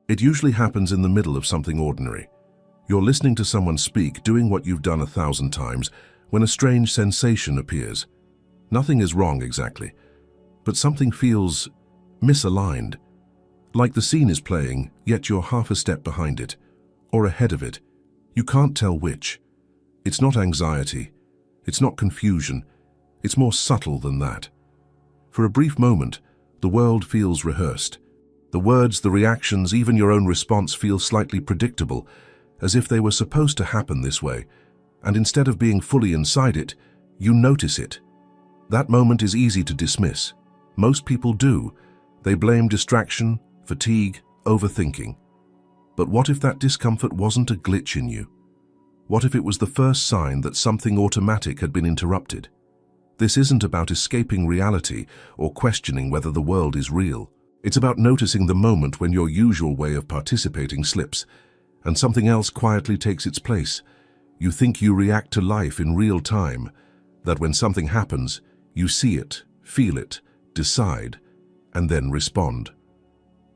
It usually happens in the middle of something ordinary. You're listening to someone speak, doing what you've done 1,000 times, when a strange sensation appears. Nothing is wrong exactly, but something feels misaligned. Like the scene is playing, yet you're half a step behind it, or ahead of it. You can't tell which. It's not anxiety. It's not confusion. It's more subtle than that. For a brief moment, the world feels rehearsed. The words, the reactions, even your own response feel slightly predictable, as if they were supposed to happen this way. And instead of being fully inside it, you notice it. That moment is easy to dismiss. Most people do. They blame distraction, fatigue, overthinking. But what if that discomfort wasn't a glitch in you? What if it was the first sign that something automatic had been interrupted? This isn't about escaping reality or questioning whether the world is real. It's about noticing the moment when your usual way of participating slips, and something else quietly takes its place. You think you react to life in real time, that when something happens, you see it, feel it, decide, and then respond.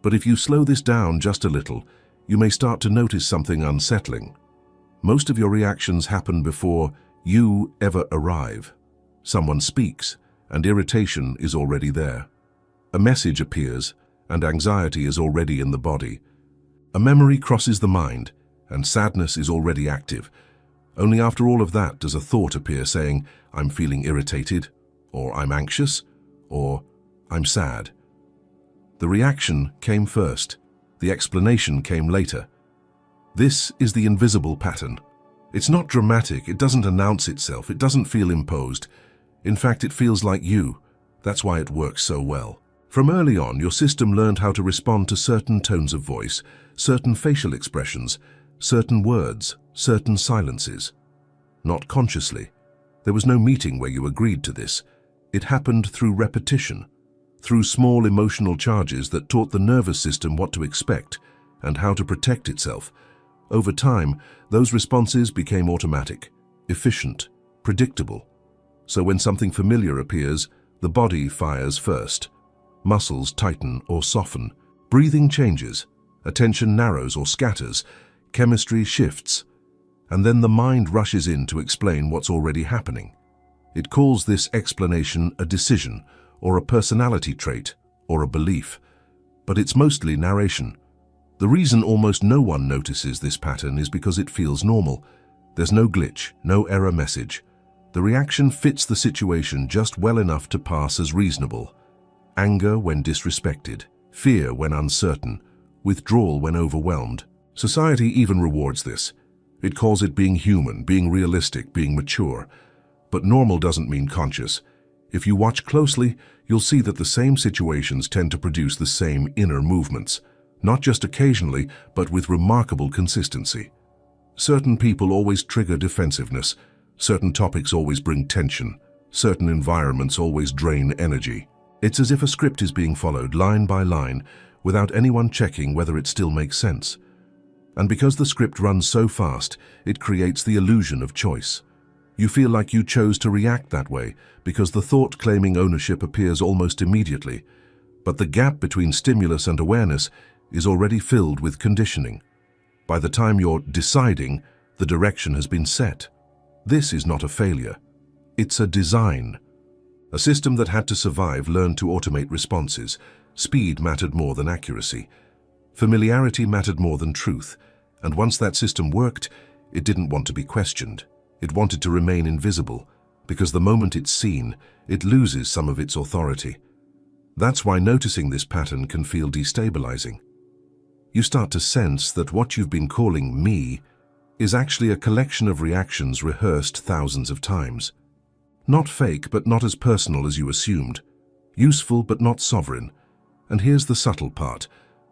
But if you slow this down just a little, you may start to notice something unsettling. Most of your reactions happen before you ever arrive. Someone speaks, and irritation is already there. A message appears, and anxiety is already in the body. A memory crosses the mind, and sadness is already active. Only after all of that does a thought appear saying, "I'm feeling irritated," or "I'm anxious," or "I'm sad." The reaction came first. The explanation came later. This is the invisible pattern. It's not dramatic, it doesn't announce itself, it doesn't feel imposed. In fact, it feels like you. That's why it works so well. From early on, your system learned how to respond to certain tones of voice, certain facial expressions, certain words, certain silences. Not consciously. There was no meeting where you agreed to this. It happened through repetition, through small emotional charges that taught the nervous system what to expect and how to protect itself. Over time, those responses became automatic, efficient, predictable. So when something familiar appears, the body fires first. Muscles tighten or soften. Breathing changes. Attention narrows or scatters. Chemistry shifts. And then the mind rushes in to explain what's already happening. It calls this explanation a decision, or a personality trait, or a belief. But it's mostly narration. The reason almost no one notices this pattern is because it feels normal. There's no glitch, no error message. The reaction fits the situation just well enough to pass as reasonable. Anger when disrespected, fear when uncertain, withdrawal when overwhelmed. Society even rewards this. It calls it being human, being realistic, being mature. But normal doesn't mean conscious. If you watch closely, you'll see that the same situations tend to produce the same inner movements, not just occasionally, but with remarkable consistency. Certain people always trigger defensiveness. Certain topics always bring tension. Certain environments always drain energy. It's as if a script is being followed line by line without anyone checking whether it still makes sense. And because the script runs so fast, it creates the illusion of choice. You feel like you chose to react that way because the thought claiming ownership appears almost immediately. But the gap between stimulus and awareness is already filled with conditioning. By the time you're deciding, the direction has been set. This is not a failure. It's a design. A system that had to survive learned to automate responses. Speed mattered more than accuracy. Familiarity mattered more than truth. And once that system worked, it didn't want to be questioned. It wanted to remain invisible, because the moment it's seen, it loses some of its authority. That's why noticing this pattern can feel destabilizing. You start to sense that what you've been calling me is actually a collection of reactions rehearsed thousands of times. Not fake, but not as personal as you assumed. Useful, but not sovereign. And here's the subtle part.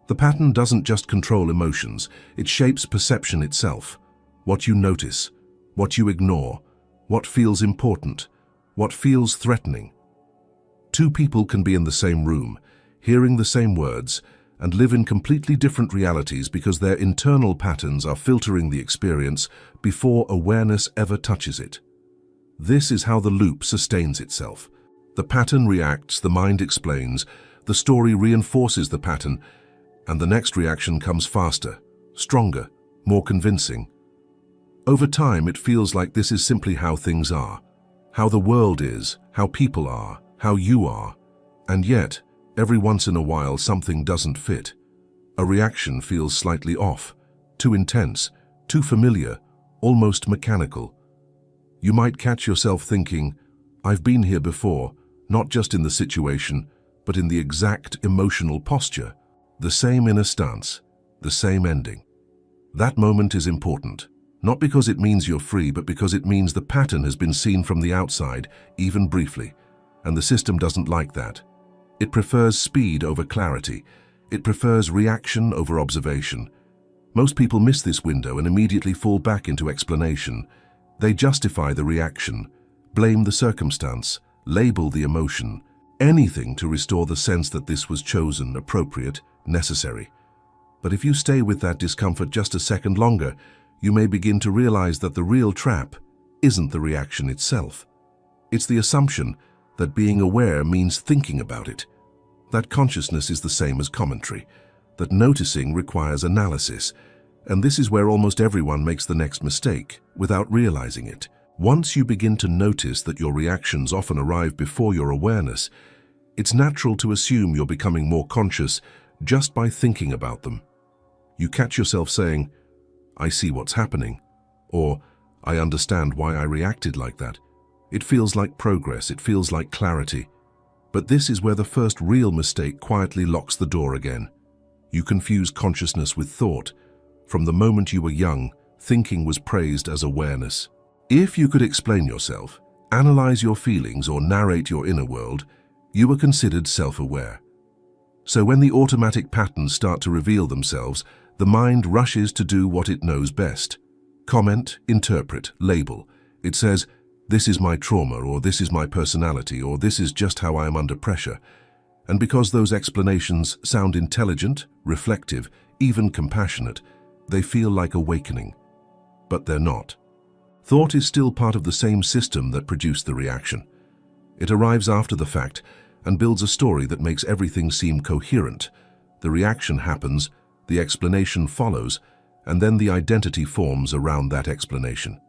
The pattern doesn't just control emotions, it shapes perception itself. What you notice, what you ignore, what feels important, what feels threatening. Two people can be in the same room, hearing the same words, and live in completely different realities because their internal patterns are filtering the experience before awareness ever touches it. This is how the loop sustains itself. The pattern reacts, the mind explains, the story reinforces the pattern, and the next reaction comes faster, stronger, more convincing. Over time, it feels like this is simply how things are, how the world is, how people are, how you are. And yet, every once in a while, something doesn't fit. A reaction feels slightly off, too intense, too familiar, almost mechanical. You might catch yourself thinking, I've been here before, not just in the situation, but in the exact emotional posture. The same inner stance, the same ending. That moment is important, not because it means you're free, but because it means the pattern has been seen from the outside, even briefly, and the system doesn't like that. It prefers speed over clarity. It prefers reaction over observation. Most people miss this window and immediately fall back into explanation. They justify the reaction, blame the circumstance, label the emotion, anything to restore the sense that this was chosen, appropriate, necessary. But if you stay with that discomfort just a second longer, you may begin to realize that the real trap isn't the reaction itself. It's the assumption that being aware means thinking about it, that consciousness is the same as commentary, that noticing requires analysis, and this is where almost everyone makes the next mistake, without realizing it. Once you begin to notice that your reactions often arrive before your awareness, it's natural to assume you're becoming more conscious just by thinking about them. You catch yourself saying, I see what's happening, or I understand why I reacted like that. It feels like progress, it feels like clarity. But this is where the first real mistake quietly locks the door again. You confuse consciousness with thought. From the moment you were young, thinking was praised as awareness. If you could explain yourself, analyze your feelings, or narrate your inner world, you were considered self-aware. So when the automatic patterns start to reveal themselves, the mind rushes to do what it knows best. Comment, interpret, label. It says, this is my trauma, or this is my personality, or this is just how I am under pressure. And because those explanations sound intelligent, reflective, even compassionate, they feel like awakening. But they're not. Thought is still part of the same system that produced the reaction. It arrives after the fact and builds a story that makes everything seem coherent. The reaction happens, the explanation follows, and then the identity forms around that explanation.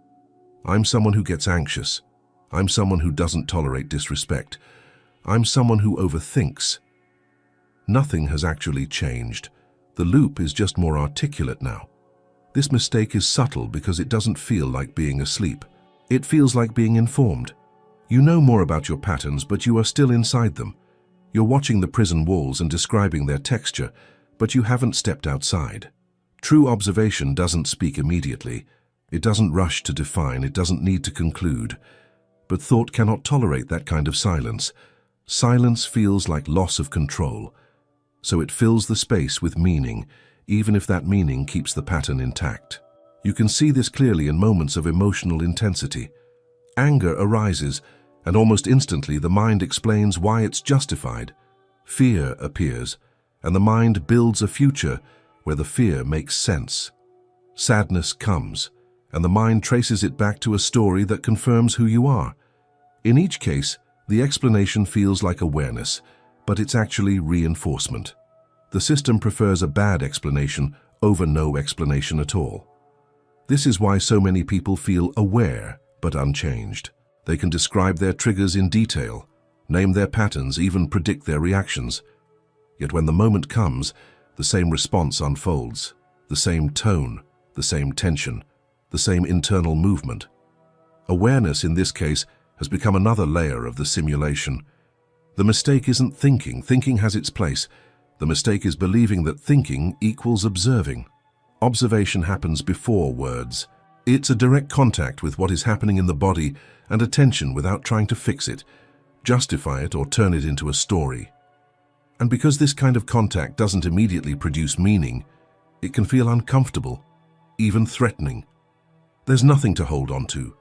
I'm someone who gets anxious. I'm someone who doesn't tolerate disrespect. I'm someone who overthinks. Nothing has actually changed. The loop is just more articulate now. This mistake is subtle because it doesn't feel like being asleep. It feels like being informed. You know more about your patterns, but you are still inside them. You're watching the prison walls and describing their texture, but you haven't stepped outside. True observation doesn't speak immediately. It doesn't rush to define, it doesn't need to conclude. But thought cannot tolerate that kind of silence. Silence feels like loss of control. So it fills the space with meaning, even if that meaning keeps the pattern intact. You can see this clearly in moments of emotional intensity. Anger arises, and almost instantly the mind explains why it's justified. Fear appears, and the mind builds a future where the fear makes sense. Sadness comes, and the mind traces it back to a story that confirms who you are. In each case, the explanation feels like awareness, but it's actually reinforcement. The system prefers a bad explanation over no explanation at all. This is why so many people feel aware but unchanged. They can describe their triggers in detail, name their patterns, even predict their reactions. Yet when the moment comes, the same response unfolds, the same tone, the same tension, the same internal movement. Awareness, in this case, has become another layer of the simulation. The mistake isn't thinking. Thinking has its place. The mistake is believing that thinking equals observing. Observation happens before words. It's a direct contact with what is happening in the body and attention without trying to fix it, justify it, or turn it into a story. And because this kind of contact doesn't immediately produce meaning, it can feel uncomfortable, even threatening. There's nothing to hold on to,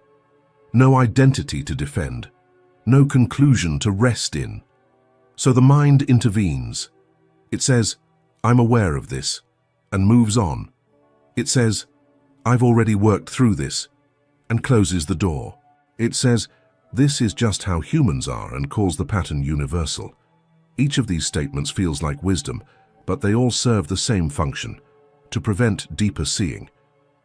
no identity to defend, no conclusion to rest in. So the mind intervenes. It says, I'm aware of this, and moves on. It says, I've already worked through this, and closes the door. It says, this is just how humans are, and calls the pattern universal. Each of these statements feels like wisdom, but they all serve the same function: to prevent deeper seeing.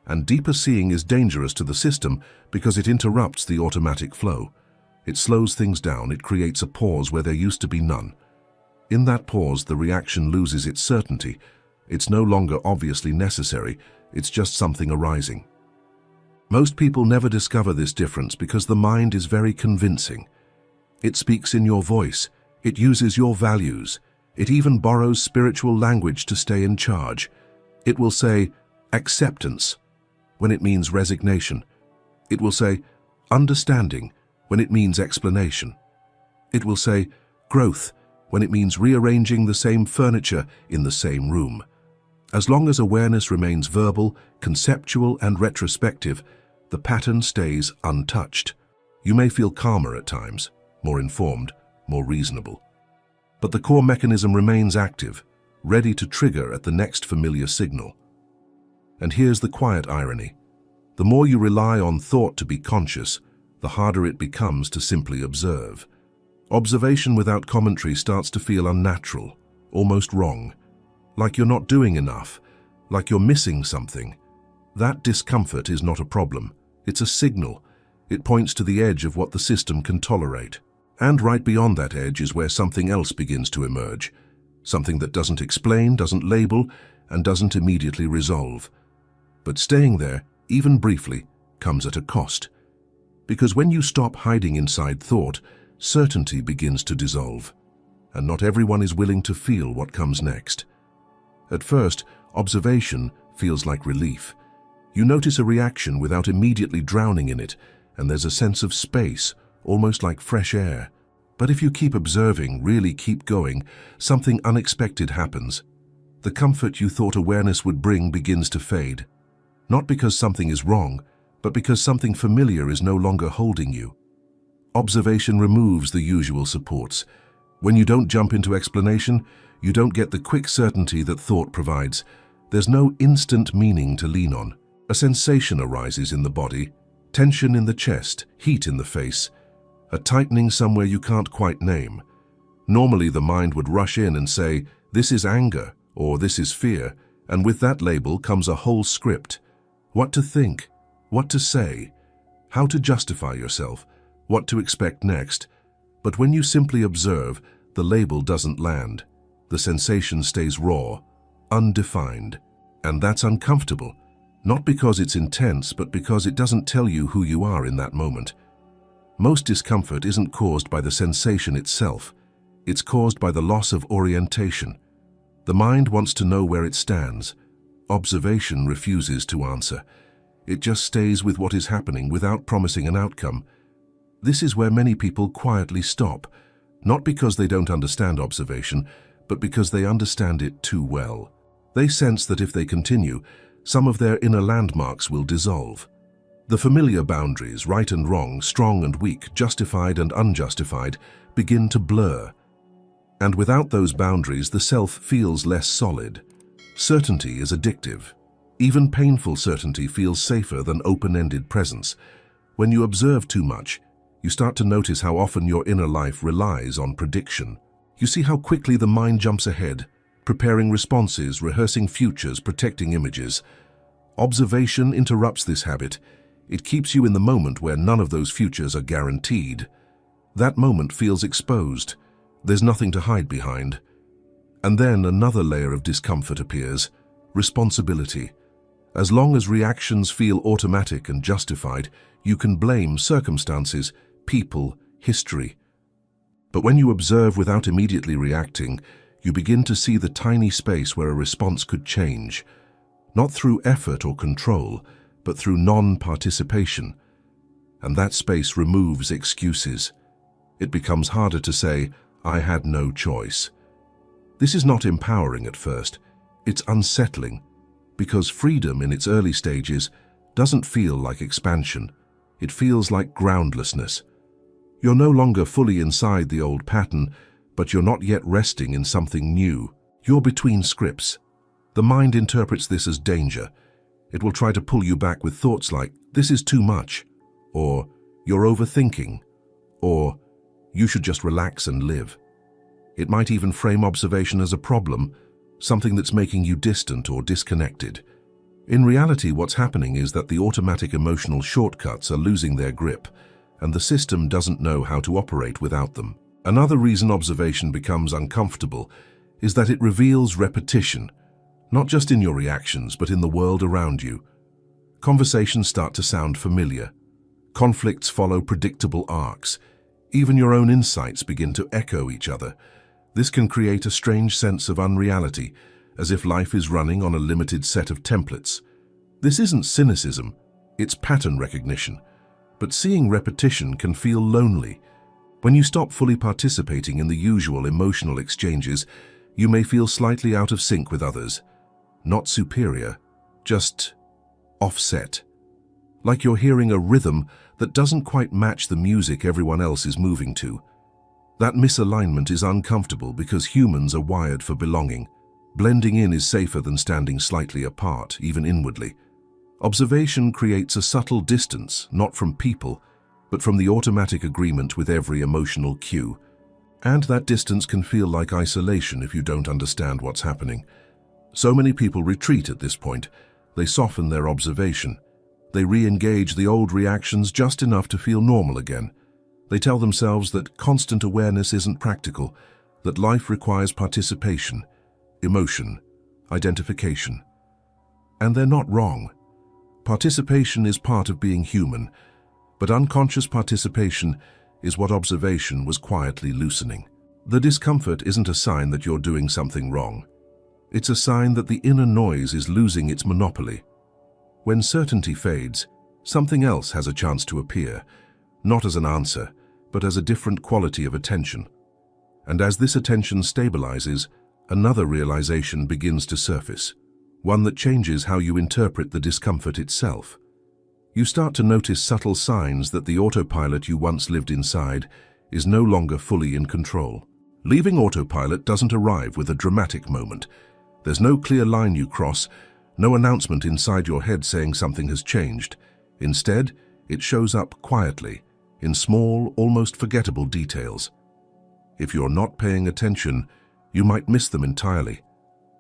And deeper seeing is dangerous to the system because it interrupts the automatic flow. It slows things down, it creates a pause where there used to be none. In that pause, the reaction loses its certainty. It's no longer obviously necessary, it's just something arising. Most people never discover this difference because the mind is very convincing. It speaks in your voice, it uses your values, it even borrows spiritual language to stay in charge. It will say, acceptance, when it means resignation. It will say, understanding, when it means explanation. It will say, growth, when it means rearranging the same furniture in the same room. As long as awareness remains verbal, conceptual, and retrospective, the pattern stays untouched. You may feel calmer at times, more informed, more reasonable. But the core mechanism remains active, ready to trigger at the next familiar signal. And here's the quiet irony. The more you rely on thought to be conscious, the harder it becomes to simply observe. Observation without commentary starts to feel unnatural, almost wrong, like you're not doing enough, like you're missing something. That discomfort is not a problem. It's a signal. It points to the edge of what the system can tolerate. And right beyond that edge is where something else begins to emerge. Something that doesn't explain, doesn't label, and doesn't immediately resolve. But staying there, even briefly, comes at a cost. Because when you stop hiding inside thought, certainty begins to dissolve. And not everyone is willing to feel what comes next. At first, observation feels like relief. You notice a reaction without immediately drowning in it, and there's a sense of space, almost like fresh air. But if you keep observing, really keep going, something unexpected happens. The comfort you thought awareness would bring begins to fade. Not because something is wrong, but because something familiar is no longer holding you. Observation removes the usual supports. When you don't jump into explanation, you don't get the quick certainty that thought provides. There's no instant meaning to lean on. A sensation arises in the body, tension in the chest, heat in the face, a tightening somewhere you can't quite name. Normally the mind would rush in and say, this is anger, or this is fear, and with that label comes a whole script. What to think, what to say, how to justify yourself, what to expect next. But when you simply observe, the label doesn't land. The sensation stays raw, undefined. And that's uncomfortable, not because it's intense, but because it doesn't tell you who you are in that moment. Most discomfort isn't caused by the sensation itself. It's caused by the loss of orientation. The mind wants to know where it stands. Observation refuses to answer. It just stays with what is happening without promising an outcome. This is where many people quietly stop, not because they don't understand observation, but because they understand it too well. They sense that if they continue, some of their inner landmarks will dissolve. The familiar boundaries, right and wrong, strong and weak, justified and unjustified, begin to blur. And without those boundaries, the self feels less solid. Certainty is addictive. Even painful certainty feels safer than open-ended presence. When you observe too much, you start to notice how often your inner life relies on prediction. You see how quickly the mind jumps ahead, preparing responses, rehearsing futures, protecting images. Observation interrupts this habit. It keeps you in the moment where none of those futures are guaranteed. That moment feels exposed. There's nothing to hide behind. And then another layer of discomfort appears: responsibility. As long as reactions feel automatic and justified, you can blame circumstances, people, history. But when you observe without immediately reacting, you begin to see the tiny space where a response could change, not through effort or control, but through non-participation. And that space removes excuses. It becomes harder to say, "I had no choice." This is not empowering at first. It's unsettling, because freedom in its early stages doesn't feel like expansion. It feels like groundlessness. You're no longer fully inside the old pattern, but you're not yet resting in something new. You're between scripts. The mind interprets this as danger. It will try to pull you back with thoughts like, "This is too much," or "You're overthinking," or "You should just relax and live." It might even frame observation as a problem, something that's making you distant or disconnected. In reality, what's happening is that the automatic emotional shortcuts are losing their grip, and the system doesn't know how to operate without them. Another reason observation becomes uncomfortable is that it reveals repetition, not just in your reactions, but in the world around you. Conversations start to sound familiar. Conflicts follow predictable arcs. Even your own insights begin to echo each other. This can create a strange sense of unreality, as if life is running on a limited set of templates. This isn't cynicism, it's pattern recognition. But seeing repetition can feel lonely. When you stop fully participating in the usual emotional exchanges, you may feel slightly out of sync with others. Not superior, just offset. Like you're hearing a rhythm that doesn't quite match the music everyone else is moving to. That misalignment is uncomfortable because humans are wired for belonging. Blending in is safer than standing slightly apart, even inwardly. Observation creates a subtle distance, not from people, but from the automatic agreement with every emotional cue. And that distance can feel like isolation if you don't understand what's happening. So many people retreat at this point. They soften their observation. They re-engage the old reactions just enough to feel normal again. They tell themselves that constant awareness isn't practical, that life requires participation, emotion, identification. And they're not wrong. Participation is part of being human, but unconscious participation is what observation was quietly loosening. The discomfort isn't a sign that you're doing something wrong. It's a sign that the inner noise is losing its monopoly. When certainty fades, something else has a chance to appear, not as an answer, but as a different quality of attention. And as this attention stabilizes, another realization begins to surface, one that changes how you interpret the discomfort itself. You start to notice subtle signs that the autopilot you once lived inside is no longer fully in control. Leaving autopilot doesn't arrive with a dramatic moment. There's no clear line you cross, no announcement inside your head saying something has changed. Instead, it shows up quietly, in small, almost forgettable details. If you're not paying attention, you might miss them entirely.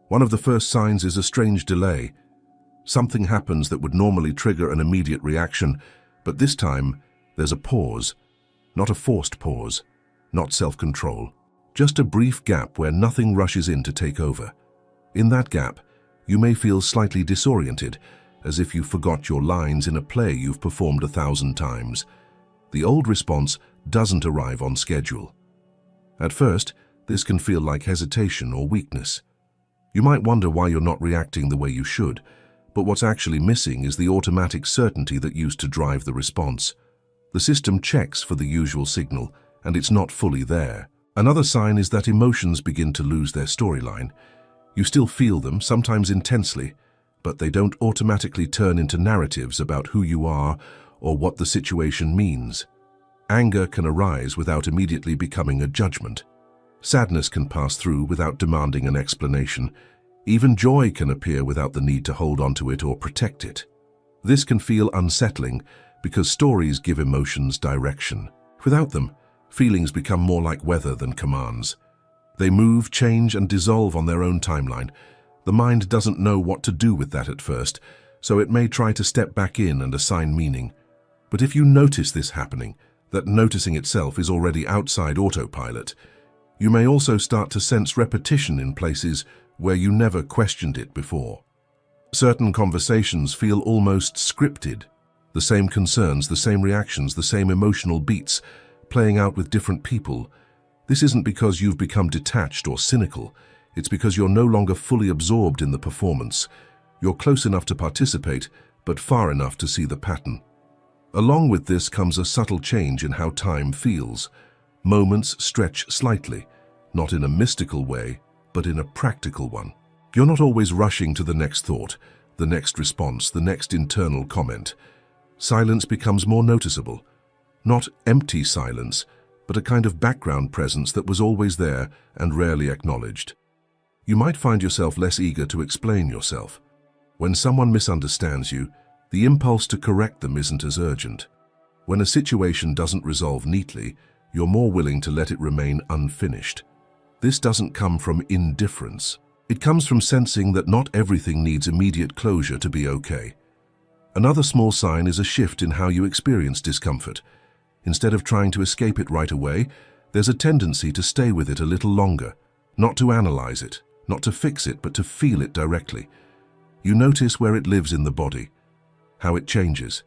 One of the first signs is a strange delay. Something happens that would normally trigger an immediate reaction, but this time, there's a pause. Not a forced pause, not self-control. Just a brief gap where nothing rushes in to take over. In that gap, you may feel slightly disoriented, as if you forgot your lines in a play you've performed 1,000 times. The old response doesn't arrive on schedule. At first, this can feel like hesitation or weakness. You might wonder why you're not reacting the way you should, but what's actually missing is the automatic certainty that used to drive the response. The system checks for the usual signal, and it's not fully there. Another sign is that emotions begin to lose their storyline. You still feel them, sometimes intensely, but they don't automatically turn into narratives about who you are or what the situation means. Anger can arise without immediately becoming a judgment. Sadness can pass through without demanding an explanation. Even joy can appear without the need to hold onto it or protect it. This can feel unsettling because stories give emotions direction. Without them, feelings become more like weather than commands. They move, change, and dissolve on their own timeline. The mind doesn't know what to do with that at first, so it may try to step back in and assign meaning. But if you notice this happening, that noticing itself is already outside autopilot, you may also start to sense repetition in places where you never questioned it before. Certain conversations feel almost scripted. The same concerns, the same reactions, the same emotional beats, playing out with different people. This isn't because you've become detached or cynical. It's because you're no longer fully absorbed in the performance. You're close enough to participate, but far enough to see the pattern. Along with this comes a subtle change in how time feels. Moments stretch slightly, not in a mystical way, but in a practical one. You're not always rushing to the next thought, the next response, the next internal comment. Silence becomes more noticeable. Not empty silence, but a kind of background presence that was always there and rarely acknowledged. You might find yourself less eager to explain yourself. When someone misunderstands you, the impulse to correct them isn't as urgent. When a situation doesn't resolve neatly, you're more willing to let it remain unfinished. This doesn't come from indifference. It comes from sensing that not everything needs immediate closure to be okay. Another small sign is a shift in how you experience discomfort. Instead of trying to escape it right away, there's a tendency to stay with it a little longer, not to analyze it, not to fix it, but to feel it directly. You notice where it lives in the body, how it changes,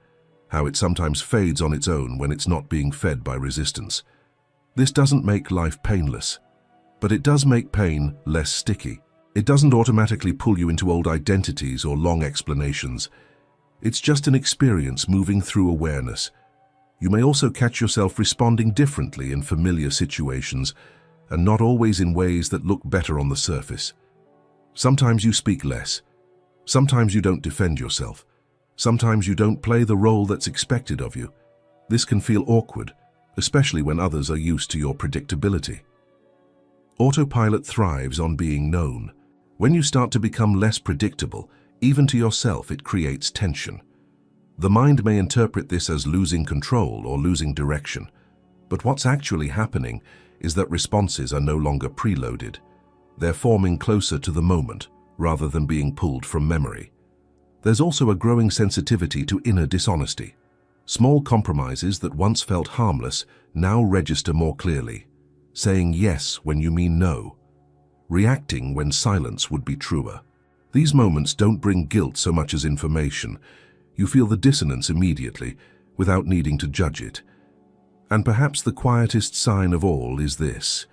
how it sometimes fades on its own when it's not being fed by resistance. This doesn't make life painless, but it does make pain less sticky. It doesn't automatically pull you into old identities or long explanations. It's just an experience moving through awareness. You may also catch yourself responding differently in familiar situations, and not always in ways that look better on the surface. Sometimes you speak less. Sometimes you don't defend yourself. Sometimes you don't play the role that's expected of you. This can feel awkward, especially when others are used to your predictability. Autopilot thrives on being known. When you start to become less predictable, even to yourself, it creates tension. The mind may interpret this as losing control or losing direction, but what's actually happening is that responses are no longer preloaded. They're forming closer to the moment, rather than being pulled from memory. There's also a growing sensitivity to inner dishonesty. Small compromises that once felt harmless now register more clearly. Saying yes when you mean no. Reacting when silence would be truer. These moments don't bring guilt so much as information. You feel the dissonance immediately, without needing to judge it. And perhaps the quietest sign of all is this.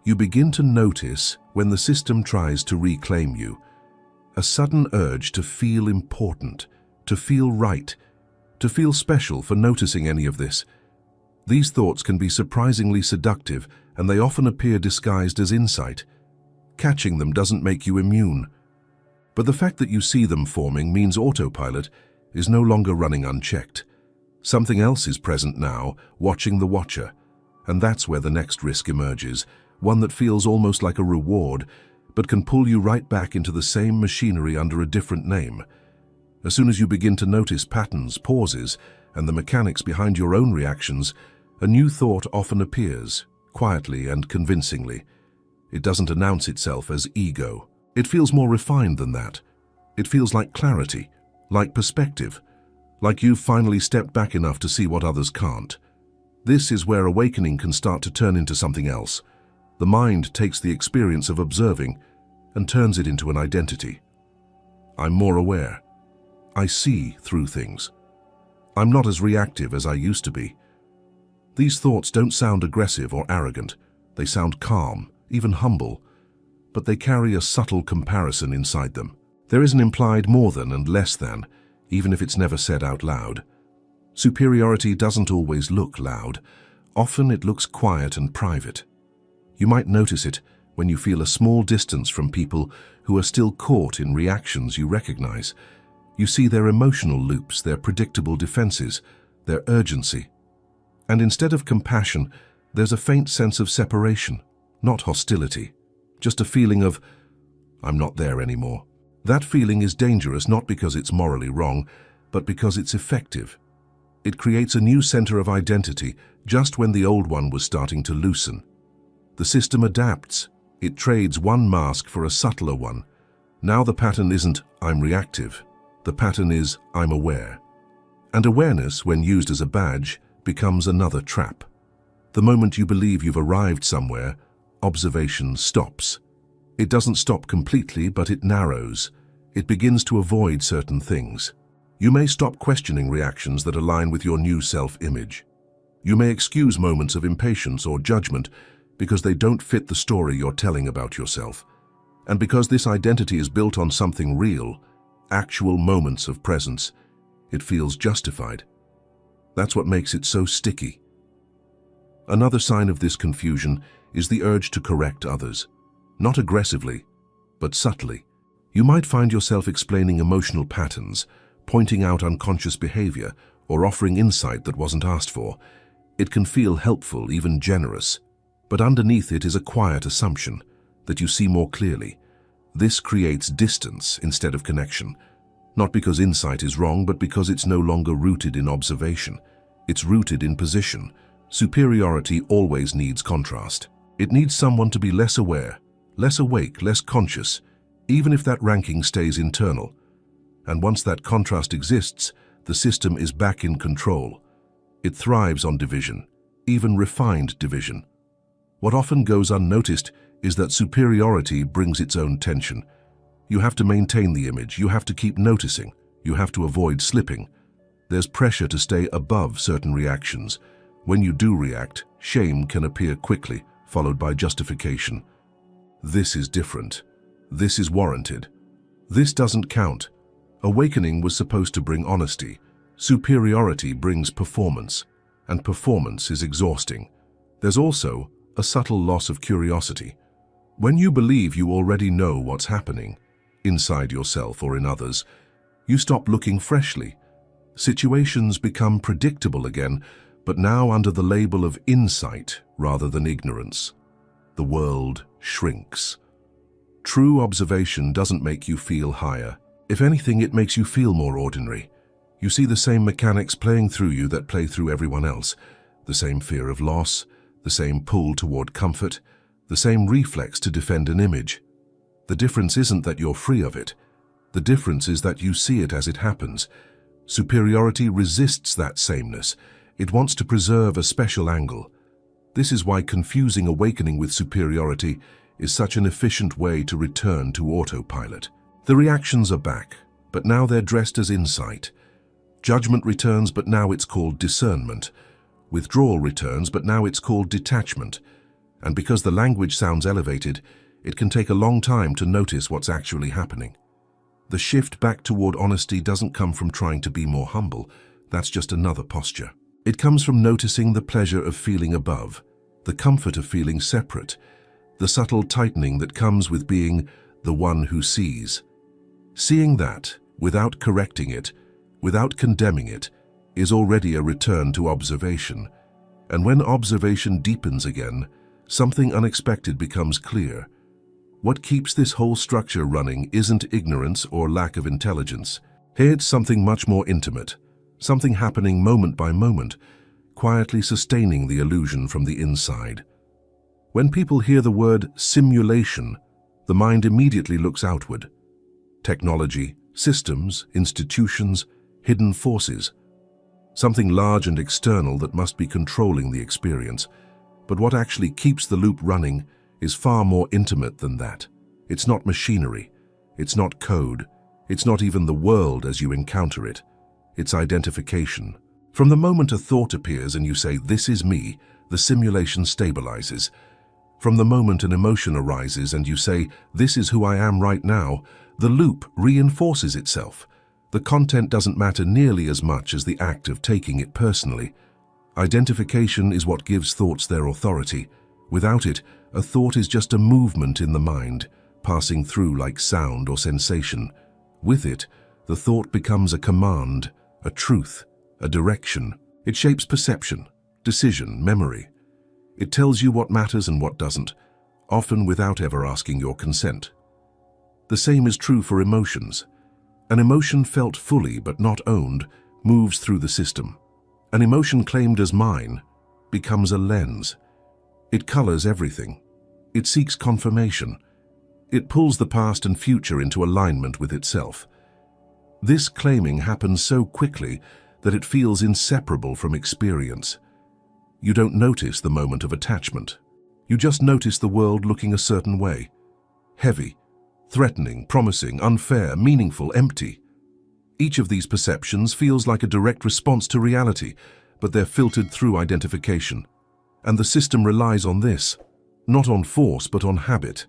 You begin to notice when the system tries to reclaim you. A sudden urge to feel important, to feel right, to feel special for noticing any of this. These thoughts can be surprisingly seductive, and they often appear disguised as insight. Catching them doesn't make you immune. But the fact that you see them forming means autopilot is no longer running unchecked. Something else is present now, watching the watcher. And that's where the next risk emerges, one that feels almost like a reward, but can pull you right back into the same machinery under a different name. As soon as you begin to notice patterns, pauses, and the mechanics behind your own reactions, a new thought often appears, quietly and convincingly. It doesn't announce itself as ego. It feels more refined than that. It feels like clarity, like perspective, like you've finally stepped back enough to see what others can't. This is where awakening can start to turn into something else. The mind takes the experience of observing and turns it into an identity. I'm more aware. I see through things. I'm not as reactive as I used to be. These thoughts don't sound aggressive or arrogant. They sound calm, even humble, but they carry a subtle comparison inside them. There is an implied more than and less than, even if it's never said out loud. Superiority doesn't always look loud. Often it looks quiet and private. You might notice it when you feel a small distance from people who are still caught in reactions you recognize. You see their emotional loops, their predictable defenses, their urgency. And instead of compassion, there's a faint sense of separation, not hostility, just a feeling of, I'm not there anymore. That feeling is dangerous not because it's morally wrong, but because it's effective. It creates a new center of identity just when the old one was starting to loosen. The system adapts. It trades one mask for a subtler one. Now the pattern isn't, I'm reactive. The pattern is, I'm aware. And awareness, when used as a badge, becomes another trap. The moment you believe you've arrived somewhere, observation stops. It doesn't stop completely, but it narrows. It begins to avoid certain things. You may stop questioning reactions that align with your new self-image. You may excuse moments of impatience or judgment because they don't fit the story you're telling about yourself. And because this identity is built on something real, actual moments of presence, it feels justified. That's what makes it so sticky. Another sign of this confusion is the urge to correct others. Not aggressively, but subtly. You might find yourself explaining emotional patterns, pointing out unconscious behavior, or offering insight that wasn't asked for. It can feel helpful, even generous. But underneath it is a quiet assumption that you see more clearly. This creates distance instead of connection. Not because insight is wrong, but because it's no longer rooted in observation. It's rooted in position. Superiority always needs contrast. It needs someone to be less aware, less awake, less conscious, even if that ranking stays internal. And once that contrast exists, the system is back in control. It thrives on division, even refined division. What often goes unnoticed is that superiority brings its own tension. You have to maintain the image, you have to keep noticing, you have to avoid slipping. There's pressure to stay above certain reactions. When you do react, shame can appear quickly, followed by justification. This is different. This is warranted. This doesn't count. Awakening was supposed to bring honesty. Superiority brings performance, and performance is exhausting. There's also a subtle loss of curiosity. When you believe you already know what's happening, inside yourself or in others, you stop looking freshly. Situations become predictable again, but now under the label of insight rather than ignorance. The world shrinks. True observation doesn't make you feel higher. If anything, it makes you feel more ordinary. You see the same mechanics playing through you that play through everyone else. The same fear of loss, the same pull toward comfort, the same reflex to defend an image. The difference isn't that you're free of it. The difference is that you see it as it happens. Superiority resists that sameness. It wants to preserve a special angle. This is why confusing awakening with superiority is such an efficient way to return to autopilot. The reactions are back, but now they're dressed as insight. Judgment returns, but now it's called discernment. Withdrawal returns, but now it's called detachment. And because the language sounds elevated, it can take a long time to notice what's actually happening. The shift back toward honesty doesn't come from trying to be more humble. That's just another posture. It comes from noticing the pleasure of feeling above, the comfort of feeling separate, the subtle tightening that comes with being the one who sees. Seeing that, without correcting it, without condemning it, is already a return to observation. And when observation deepens again, something unexpected becomes clear. What keeps this whole structure running isn't ignorance or lack of intelligence. Here it's something much more intimate, something happening moment by moment, quietly sustaining the illusion from the inside. When people hear the word simulation, the mind immediately looks outward. Technology, systems, institutions, hidden forces. Something large and external that must be controlling the experience. But what actually keeps the loop running is far more intimate than that. It's not machinery. It's not code. It's not even the world as you encounter it. It's identification. From the moment a thought appears and you say, "This is me," the simulation stabilizes. From the moment an emotion arises and you say, "This is who I am right now," the loop reinforces itself. The content doesn't matter nearly as much as the act of taking it personally. Identification is what gives thoughts their authority. Without it, a thought is just a movement in the mind, passing through like sound or sensation. With it, the thought becomes a command, a truth, a direction. It shapes perception, decision, memory. It tells you what matters and what doesn't, often without ever asking your consent. The same is true for emotions. An emotion felt fully but not owned moves through the system. An emotion claimed as mine becomes a lens. It colors everything. It seeks confirmation. It pulls the past and future into alignment with itself. This claiming happens so quickly that it feels inseparable from experience. You don't notice the moment of attachment. You just notice the world looking a certain way. Heavy, threatening, promising, unfair, meaningful, empty. Each of these perceptions feels like a direct response to reality, but they're filtered through identification. And the system relies on this, not on force but on habit.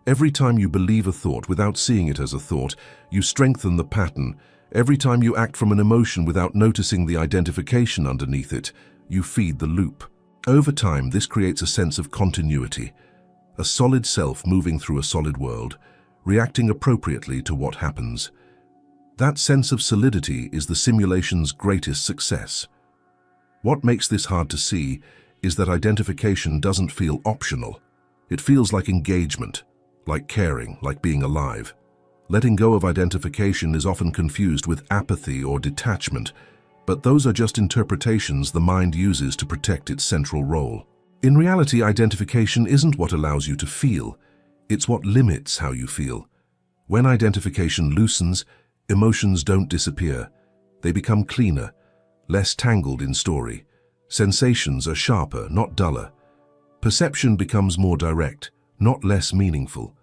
Every time you believe a thought without seeing it as a thought, you strengthen the pattern. Every time you act from an emotion without noticing the identification underneath it, you feed the loop. Over time, this creates a sense of continuity, a solid self moving through a solid world, reacting appropriately to what happens. That sense of solidity is the simulation's greatest success. What makes this hard to see is that identification doesn't feel optional. It feels like engagement, like caring, like being alive. Letting go of identification is often confused with apathy or detachment, but those are just interpretations the mind uses to protect its central role. In reality, identification isn't what allows you to feel, it's what limits how you feel. When identification loosens, emotions don't disappear. They become cleaner, less tangled in story. Sensations are sharper, not duller. Perception becomes more direct, not less meaningful.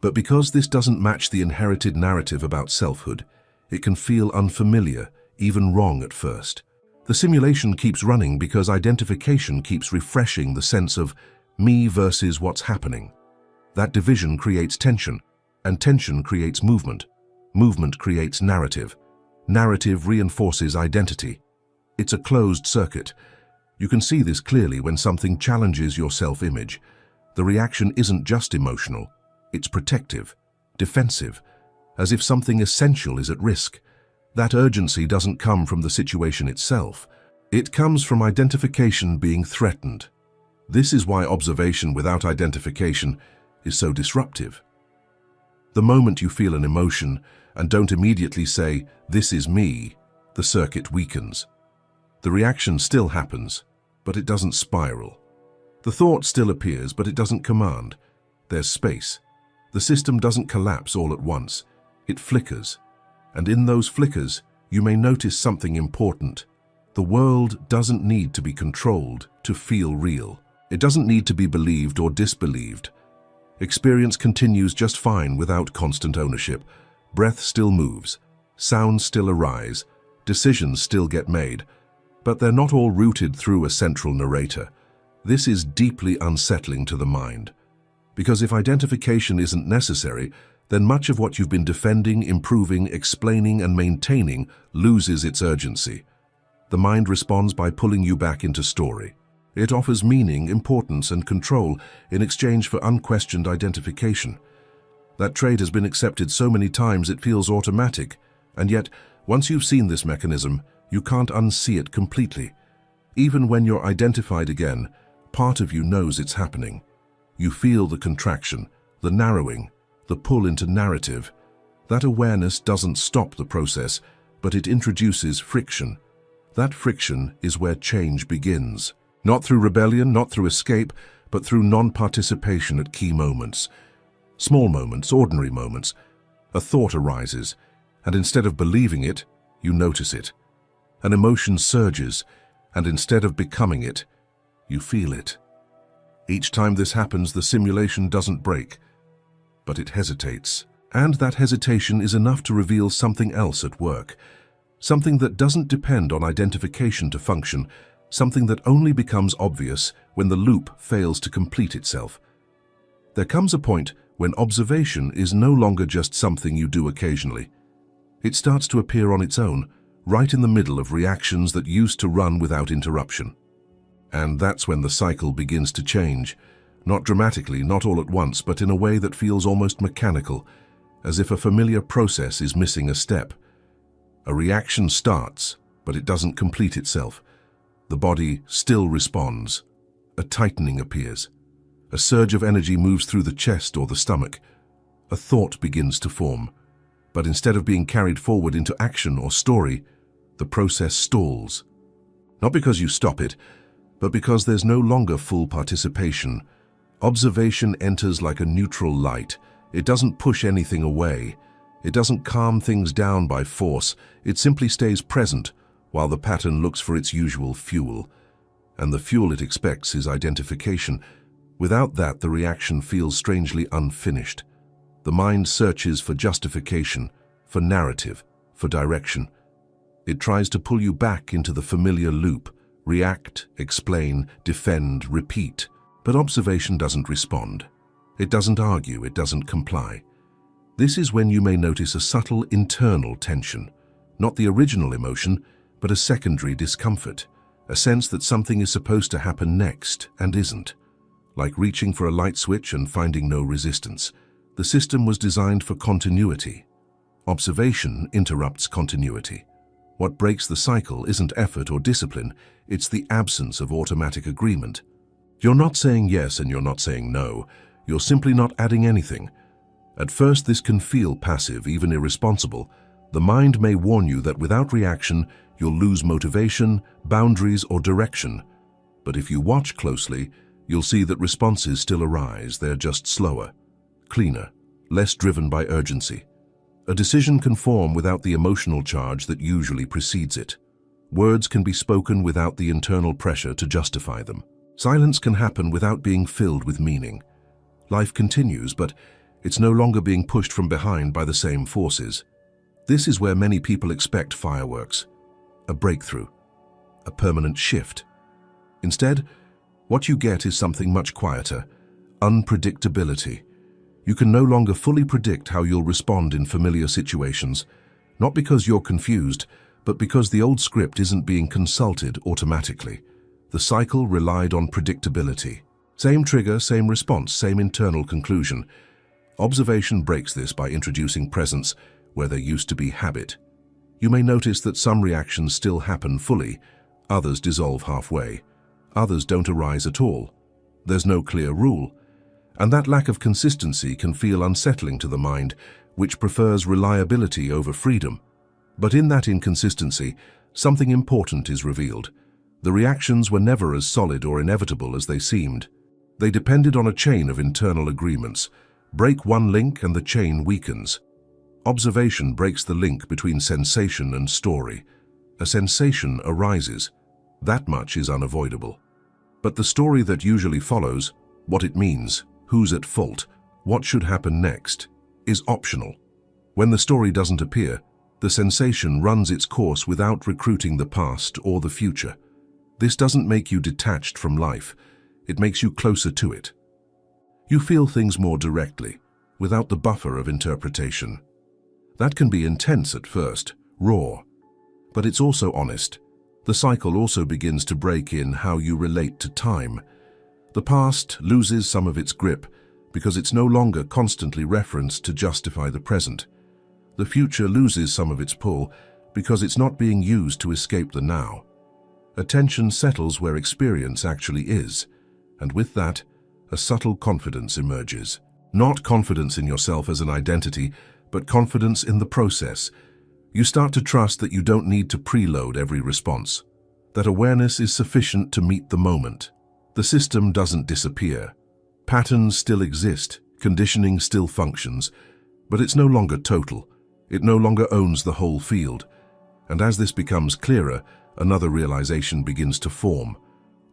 But because this doesn't match the inherited narrative about selfhood, it can feel unfamiliar, even wrong at first. The simulation keeps running because identification keeps refreshing the sense of me versus what's happening. That division creates tension, and tension creates movement. Movement creates narrative. Narrative reinforces identity. It's a closed circuit. You can see this clearly when something challenges your self-image. The reaction isn't just emotional, it's protective, defensive, as if something essential is at risk. That urgency doesn't come from the situation itself. It comes from identification being threatened. This is why observation without identification is so disruptive. The moment you feel an emotion and don't immediately say, "This is me," the circuit weakens. The reaction still happens, but it doesn't spiral. The thought still appears, but it doesn't command. There's space. The system doesn't collapse all at once. It flickers. And in those flickers, you may notice something important. The world doesn't need to be controlled to feel real. It doesn't need to be believed or disbelieved. Experience continues just fine without constant ownership. Breath still moves. Sounds still arise. Decisions still get made. But they're not all routed through a central narrator. This is deeply unsettling to the mind. Because if identification isn't necessary, then much of what you've been defending, improving, explaining, and maintaining loses its urgency. The mind responds by pulling you back into story. It offers meaning, importance, and control in exchange for unquestioned identification. That trade has been accepted so many times it feels automatic, and yet, once you've seen this mechanism, you can't unsee it completely. Even when you're identified again, part of you knows it's happening. You feel the contraction, the narrowing, the pull into narrative. That awareness doesn't stop the process, but it introduces friction. That friction is where change begins. Not through rebellion, not through escape, but through non-participation at key moments. Small moments, ordinary moments. A thought arises, and instead of believing it, you notice it. An emotion surges, and instead of becoming it, you feel it. Each time this happens, the simulation doesn't break, but it hesitates. And that hesitation is enough to reveal something else at work. Something that doesn't depend on identification to function, something that only becomes obvious when the loop fails to complete itself. There comes a point when observation is no longer just something you do occasionally. It starts to appear on its own, right in the middle of reactions that used to run without interruption. And that's when the cycle begins to change. Not dramatically, not all at once, but in a way that feels almost mechanical, as if a familiar process is missing a step. A reaction starts, but it doesn't complete itself. The body still responds. A tightening appears. A surge of energy moves through the chest or the stomach. A thought begins to form. But instead of being carried forward into action or story, the process stalls. Not because you stop it, but because there's no longer full participation. Observation enters like a neutral light. It doesn't push anything away. It doesn't calm things down by force. It simply stays present while the pattern looks for its usual fuel. And the fuel it expects is identification. Without that, the reaction feels strangely unfinished. The mind searches for justification, for narrative, for direction. It tries to pull you back into the familiar loop. React, explain, defend, repeat. But observation doesn't respond. It doesn't argue, it doesn't comply. This is when you may notice a subtle internal tension. Not the original emotion, but a secondary discomfort. A sense that something is supposed to happen next and isn't. Like reaching for a light switch and finding no resistance. The system was designed for continuity. Observation interrupts continuity. What breaks the cycle isn't effort or discipline, it's the absence of automatic agreement. You're not saying yes and you're not saying no. You're simply not adding anything. At first, this can feel passive, even irresponsible. The mind may warn you that without reaction, you'll lose motivation, boundaries, or direction. But if you watch closely, you'll see that responses still arise. They're just slower, cleaner, less driven by urgency. A decision can form without the emotional charge that usually precedes it. Words can be spoken without the internal pressure to justify them. Silence can happen without being filled with meaning. Life continues, but it's no longer being pushed from behind by the same forces. This is where many people expect fireworks, a breakthrough, a permanent shift. Instead, what you get is something much quieter: unpredictability. You can no longer fully predict how you'll respond in familiar situations, not because you're confused, but because the old script isn't being consulted automatically. The cycle relied on predictability. Same trigger, same response, same internal conclusion. Observation breaks this by introducing presence where there used to be habit. You may notice that some reactions still happen fully, others dissolve halfway, others don't arise at all. There's no clear rule, and that lack of consistency can feel unsettling to the mind, which prefers reliability over freedom. But in that inconsistency, something important is revealed. The reactions were never as solid or inevitable as they seemed. They depended on a chain of internal agreements. Break one link and the chain weakens. Observation breaks the link between sensation and story. A sensation arises. That much is unavoidable. But the story that usually follows, what it means, who's at fault, what should happen next, is optional. When the story doesn't appear, the sensation runs its course without recruiting the past or the future. This doesn't make you detached from life. It makes you closer to it. You feel things more directly, without the buffer of interpretation. That can be intense at first, raw, but it's also honest. The cycle also begins to break in how you relate to time. The past loses some of its grip because it's no longer constantly referenced to justify the present. The future loses some of its pull because it's not being used to escape the now. Attention settles where experience actually is, and with that, a subtle confidence emerges. Not confidence in yourself as an identity, but confidence in the process. You start to trust that you don't need to preload every response, that awareness is sufficient to meet the moment. The system doesn't disappear. Patterns still exist, conditioning still functions, but it's no longer total. It no longer owns the whole field. And as this becomes clearer, another realization begins to form,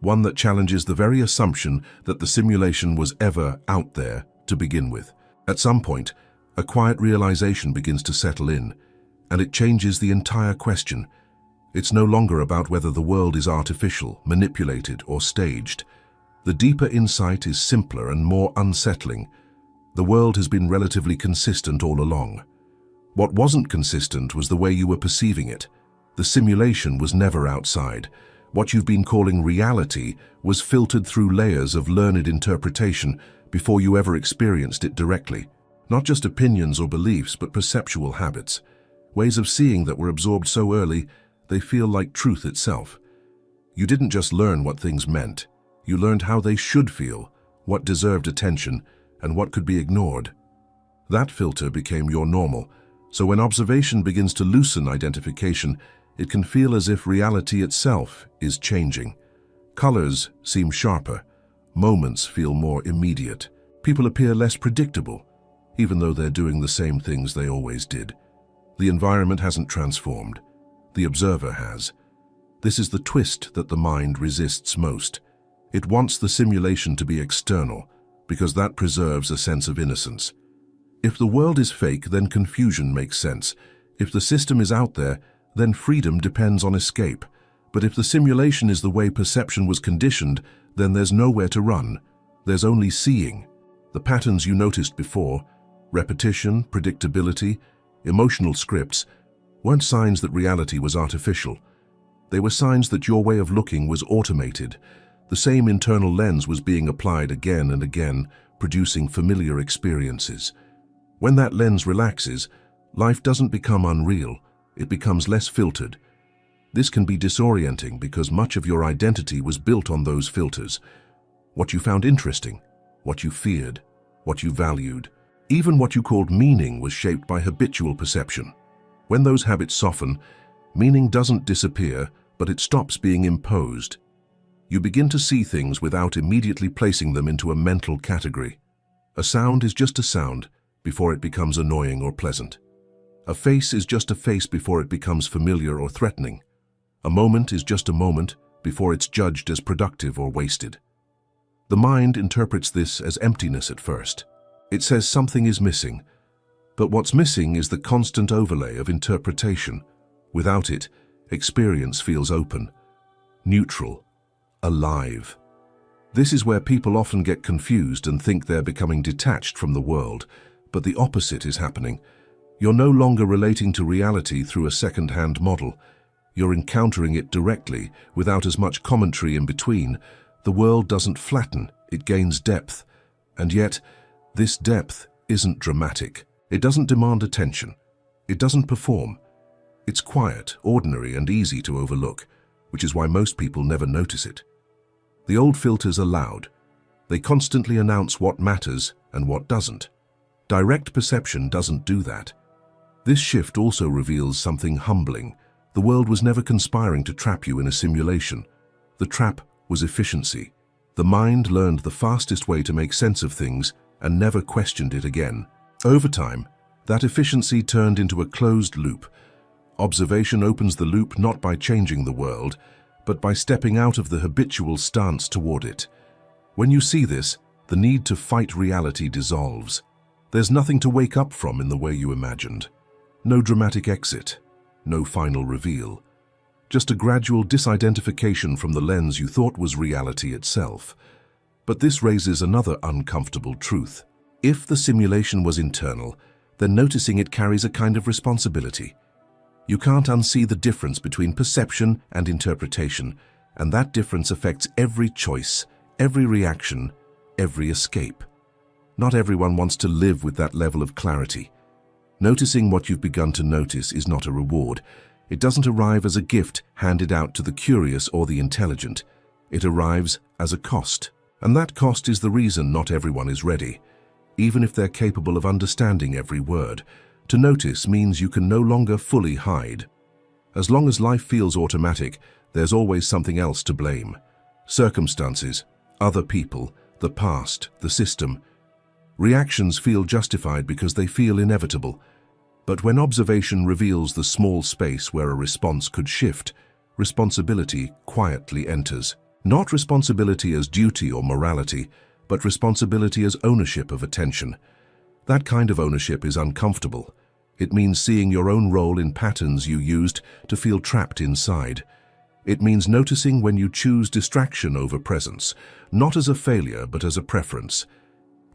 one that challenges the very assumption that the simulation was ever out there to begin with. At some point, a quiet realization begins to settle in, and it changes the entire question. It's no longer about whether the world is artificial, manipulated, or staged. The deeper insight is simpler and more unsettling. The world has been relatively consistent all along. What wasn't consistent was the way you were perceiving it. The simulation was never outside. What you've been calling reality was filtered through layers of learned interpretation before you ever experienced it directly. Not just opinions or beliefs, but perceptual habits. Ways of seeing that were absorbed so early, they feel like truth itself. You didn't just learn what things meant. You learned how they should feel, what deserved attention, and what could be ignored. That filter became your normal, so when observation begins to loosen identification, it can feel as if reality itself is changing. Colors seem sharper. Moments feel more immediate. People appear less predictable, even though they're doing the same things they always did. The environment hasn't transformed. The observer has. This is the twist that the mind resists most. It wants the simulation to be external, because that preserves a sense of innocence. If the world is fake, then confusion makes sense. If the system is out there, then freedom depends on escape. But if the simulation is the way perception was conditioned, then there's nowhere to run. There's only seeing. The patterns you noticed before, repetition, predictability, emotional scripts, weren't signs that reality was artificial. They were signs that your way of looking was automated. The same internal lens was being applied again and again, producing familiar experiences. When that lens relaxes, life doesn't become unreal. It becomes less filtered. This can be disorienting because much of your identity was built on those filters. What you found interesting, what you feared, what you valued, even what you called meaning was shaped by habitual perception. When those habits soften, meaning doesn't disappear, but it stops being imposed. You begin to see things without immediately placing them into a mental category. A sound is just a sound, before it becomes annoying or pleasant. A face is just a face before it becomes familiar or threatening. A moment is just a moment before it's judged as productive or wasted. The mind interprets this as emptiness at first. It says something is missing, but what's missing is the constant overlay of interpretation. Without it, experience feels open, neutral, alive. This is where people often get confused and think they're becoming detached from the world, but the opposite is happening. You're no longer relating to reality through a second-hand model. You're encountering it directly, without as much commentary in between. The world doesn't flatten, it gains depth. And yet, this depth isn't dramatic. It doesn't demand attention. It doesn't perform. It's quiet, ordinary, and easy to overlook, which is why most people never notice it. The old filters are loud. They constantly announce what matters and what doesn't. Direct perception doesn't do that. This shift also reveals something humbling. The world was never conspiring to trap you in a simulation. The trap was efficiency. The mind learned the fastest way to make sense of things and never questioned it again. Over time, that efficiency turned into a closed loop. Observation opens the loop not by changing the world, but by stepping out of the habitual stance toward it. When you see this, the need to fight reality dissolves. There's nothing to wake up from in the way you imagined. No dramatic exit, no final reveal. Just a gradual disidentification from the lens you thought was reality itself. But this raises another uncomfortable truth. If the simulation was internal, then noticing it carries a kind of responsibility. You can't unsee the difference between perception and interpretation, and that difference affects every choice, every reaction, every escape. Not everyone wants to live with that level of clarity. Noticing what you've begun to notice is not a reward. It doesn't arrive as a gift handed out to the curious or the intelligent. It arrives as a cost. And that cost is the reason not everyone is ready, even if they're capable of understanding every word. To notice means you can no longer fully hide. As long as life feels automatic, there's always something else to blame. Circumstances, other people, the past, the system. Reactions feel justified because they feel inevitable. But when observation reveals the small space where a response could shift, responsibility quietly enters. Not responsibility as duty or morality, but responsibility as ownership of attention. That kind of ownership is uncomfortable. It means seeing your own role in patterns you used to feel trapped inside. It means noticing when you choose distraction over presence, not as a failure but as a preference.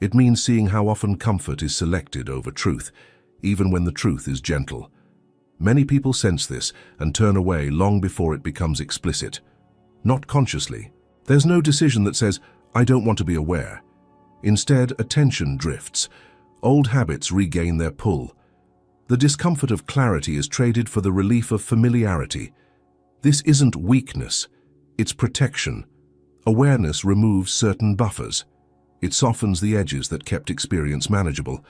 It means seeing how often comfort is selected over truth, even when the truth is gentle. Many people sense this and turn away long before it becomes explicit. Not consciously. There's no decision that says, "I don't want to be aware." Instead, attention drifts. Old habits regain their pull. The discomfort of clarity is traded for the relief of familiarity. This isn't weakness, it's protection. Awareness removes certain buffers. It softens the edges that kept experience manageable.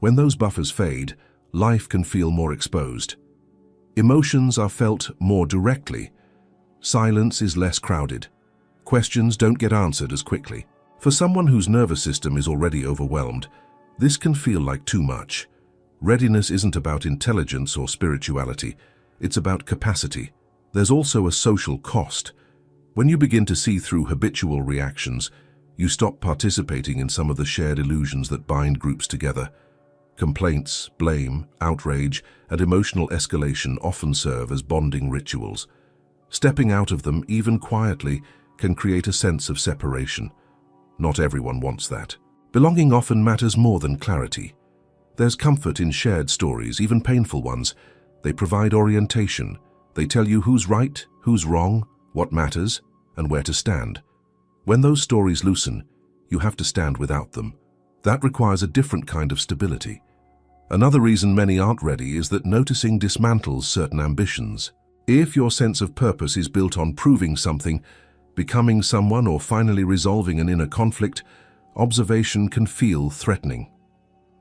When those buffers fade, life can feel more exposed. Emotions are felt more directly. Silence is less crowded. Questions don't get answered as quickly. For someone whose nervous system is already overwhelmed, this can feel like too much. Readiness isn't about intelligence or spirituality, it's about capacity. There's also a social cost. When you begin to see through habitual reactions, you stop participating in some of the shared illusions that bind groups together. Complaints, blame, outrage, and emotional escalation often serve as bonding rituals. Stepping out of them, even quietly, can create a sense of separation. Not everyone wants that. Belonging often matters more than clarity. There's comfort in shared stories, even painful ones. They provide orientation. They tell you who's right, who's wrong, what matters, and where to stand. When those stories loosen, you have to stand without them. That requires a different kind of stability. Another reason many aren't ready is that noticing dismantles certain ambitions. If your sense of purpose is built on proving something, becoming someone, or finally resolving an inner conflict, observation can feel threatening.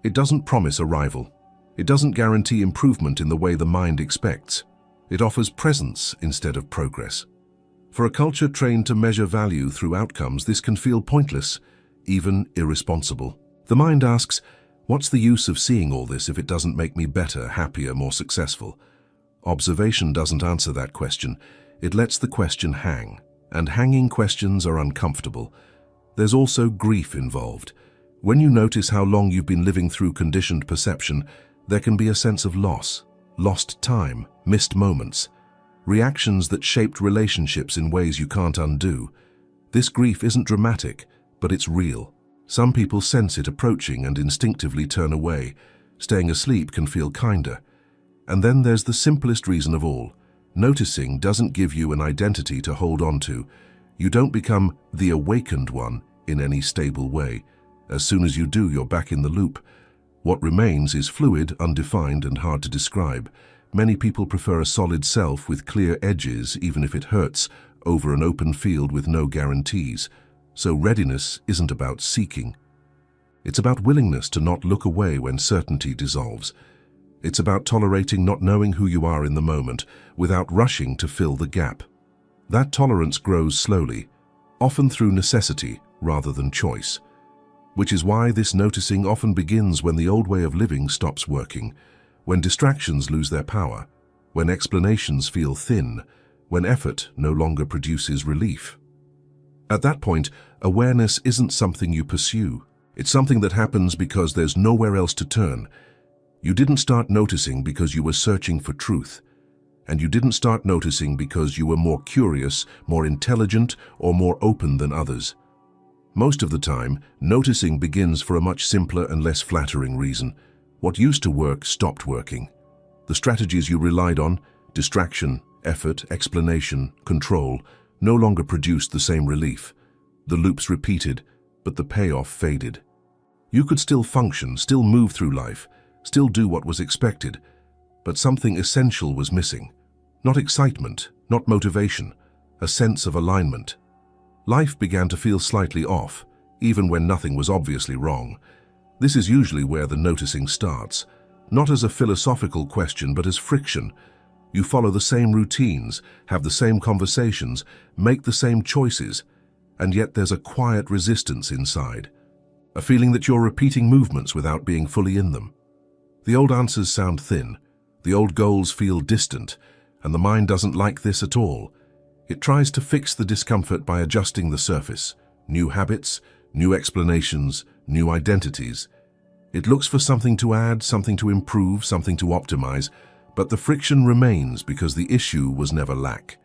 It doesn't promise arrival. It doesn't guarantee improvement in the way the mind expects. It offers presence instead of progress. For a culture trained to measure value through outcomes, this can feel pointless, even irresponsible. The mind asks, What's the use of seeing all this if it doesn't make me better, happier, more successful? Observation doesn't answer that question. It lets the question hang. And hanging questions are uncomfortable. There's also grief involved. When you notice how long you've been living through conditioned perception, there can be a sense of loss, lost time, missed moments, reactions that shaped relationships in ways you can't undo. This grief isn't dramatic, but it's real. Some people sense it approaching and instinctively turn away. Staying asleep can feel kinder. And then there's the simplest reason of all. Noticing doesn't give you an identity to hold on to. You don't become the awakened one in any stable way. As soon as you do, you're back in the loop. What remains is fluid, undefined, and hard to describe. Many people prefer a solid self with clear edges, even if it hurts, over an open field with no guarantees. So readiness isn't about seeking. It's about willingness to not look away when certainty dissolves. It's about tolerating not knowing who you are in the moment without rushing to fill the gap. That tolerance grows slowly, often through necessity rather than choice. Which is why this noticing often begins when the old way of living stops working, when distractions lose their power, when explanations feel thin, when effort no longer produces relief. At that point, awareness isn't something you pursue. It's something that happens because there's nowhere else to turn. You didn't start noticing because you were searching for truth. And you didn't start noticing because you were more curious, more intelligent, or more open than others. Most of the time, noticing begins for a much simpler and less flattering reason. What used to work stopped working. The strategies you relied on, distraction, effort, explanation, control, no longer produced the same relief. The loops repeated, but the payoff faded. You could still function, still move through life, still do what was expected, but something essential was missing. Not excitement, not motivation, a sense of alignment. Life began to feel slightly off, even when nothing was obviously wrong. This is usually where the noticing starts, not as a philosophical question, but as friction. You follow the same routines, have the same conversations, make the same choices, and yet there's a quiet resistance inside, a feeling that you're repeating movements without being fully in them. The old answers sound thin, the old goals feel distant, and the mind doesn't like this at all. It tries to fix the discomfort by adjusting the surface. New habits, new explanations, new identities. It looks for something to add, something to improve, something to optimize, but the friction remains because the issue was never lack.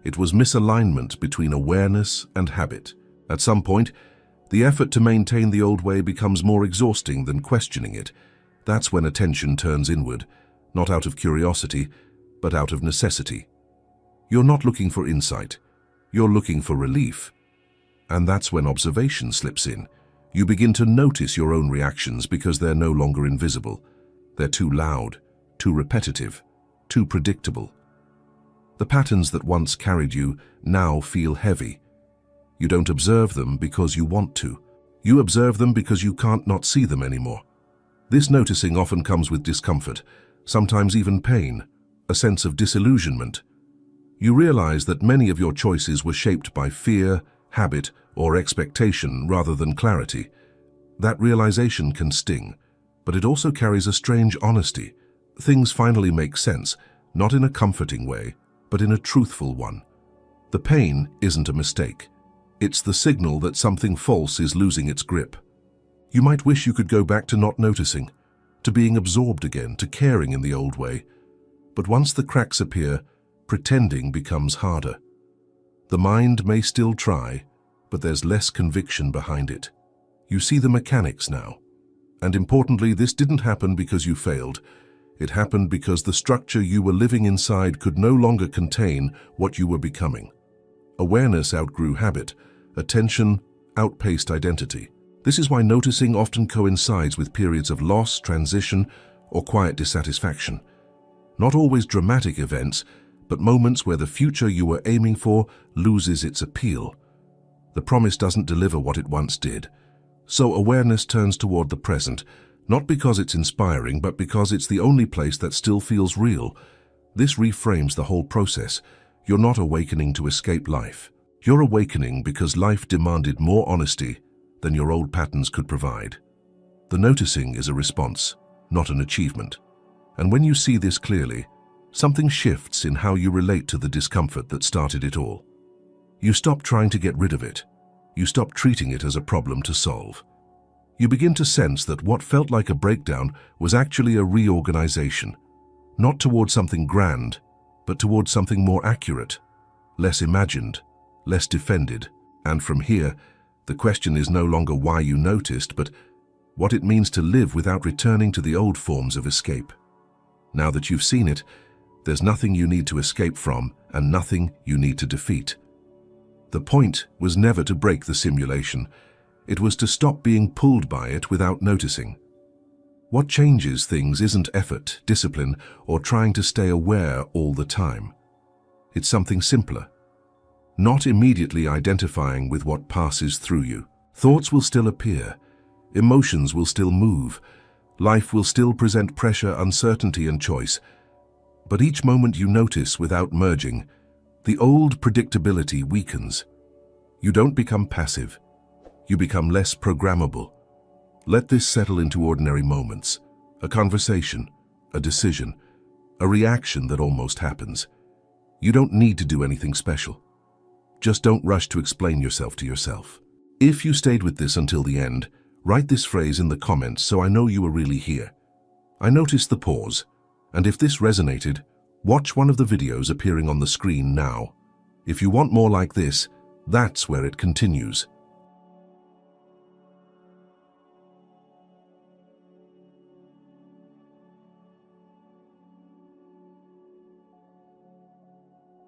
It was misalignment between awareness and habit. At some point, the effort to maintain the old way becomes more exhausting than questioning it. That's when attention turns inward, not out of curiosity, but out of necessity. You're not looking for insight, you're looking for relief. And that's when observation slips in. You begin to notice your own reactions because they're no longer invisible. They're too loud, too repetitive, too predictable. The patterns that once carried you now feel heavy. You don't observe them because you want to. You observe them because you can't not see them anymore. This noticing often comes with discomfort, sometimes even pain, a sense of disillusionment. You realize that many of your choices were shaped by fear, habit, or expectation rather than clarity. That realization can sting, but it also carries a strange honesty. Things finally make sense, not in a comforting way, but in a truthful one. The pain isn't a mistake. It's the signal that something false is losing its grip. You might wish you could go back to not noticing, to being absorbed again, to caring in the old way. But once the cracks appear, pretending becomes harder. The mind may still try, but there's less conviction behind it. You see the mechanics now. And importantly, this didn't happen because you failed. It happened because the structure you were living inside could no longer contain what you were becoming. Awareness outgrew habit. Attention outpaced identity. This is why noticing often coincides with periods of loss, transition, or quiet dissatisfaction. Not always dramatic events, but moments where the future you were aiming for loses its appeal. The promise doesn't deliver what it once did. So awareness turns toward the present, not because it's inspiring, but because it's the only place that still feels real. This reframes the whole process. You're not awakening to escape life. You're awakening because life demanded more honesty than your old patterns could provide. The noticing is a response, not an achievement. And when you see this clearly, something shifts in how you relate to the discomfort that started it all. You stop trying to get rid of it. You stop treating it as a problem to solve. You begin to sense that what felt like a breakdown was actually a reorganization, not toward something grand, but toward something more accurate, less imagined, less defended. And from here, the question is no longer why you noticed, but what it means to live without returning to the old forms of escape. Now that you've seen it, there's nothing you need to escape from and nothing you need to defeat. The point was never to break the simulation. It was to stop being pulled by it without noticing. What changes things isn't effort, discipline, or trying to stay aware all the time. It's something simpler. Not immediately identifying with what passes through you. Thoughts will still appear. Emotions will still move. Life will still present pressure, uncertainty, and choice. But each moment you notice without merging, the old predictability weakens. You don't become passive. You become less programmable. Let this settle into ordinary moments. A conversation, a decision, a reaction that almost happens. You don't need to do anything special. Just don't rush to explain yourself to yourself. If you stayed with this until the end, write this phrase in the comments so I know you were really here. I noticed the pause, and if this resonated, watch one of the videos appearing on the screen now. If you want more like this, that's where it continues.